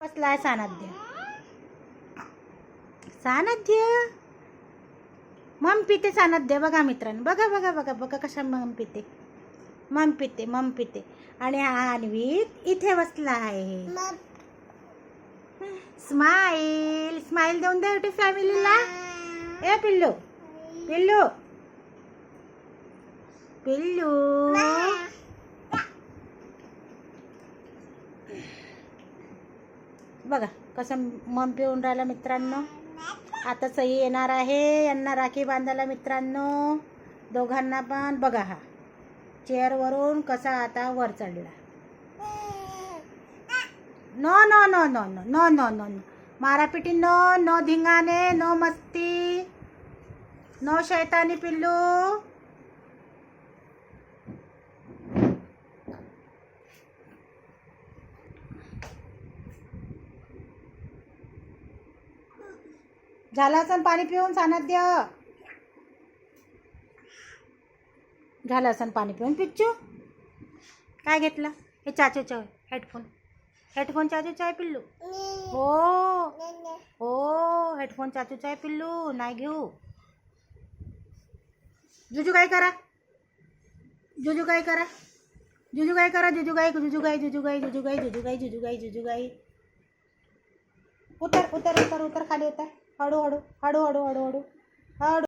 बसलाय सानध्य. सानध्य मम पिते. सानध्य बघा मित्रांनो, बघा बघा बघा बघा कशा मम पिते. मम पिते, मम पिते. आणि हा अन्वित इथे बसला आहे. स्माईल स्माईल देऊन दे युट्यूब फॅमिलीला. ए पिल्लू पिल्लू पिल्लू. बघा कसं मम पिऊन राहिला मित्रांनो. आता सई येणार आहे यांना राखी बांधायला मित्रांनो, दोघांना पण. बघा हा चेअरवरून कसा आता वर चढला. No no no no no no no no no मारापिटी नो. नो धिंगाणे, नो मस्ती, नो शैतानी पिल्लू. झालं असं पाणी पिऊन सानध्य. झालं असं पाणी पिऊन. पिच्चू काय घेतलं? हे चाचूचं हेडफोन. हेडफोन चाचूचा आहे पिल्लू. हो हो हेडफोन चाचूचा आहे पिल्लू. नाही घेऊ. जुजू काय करा. जुजू काय करा. जुजू काय करा. जुजू गाई जुजू गाई जुजू गाई जुजू गाई जुजू गाई जुजू गाई जुजू गाई. उतर उतर उतर उतर खाली उतर. हळू हळू हळू हळू हळू हळू हळू.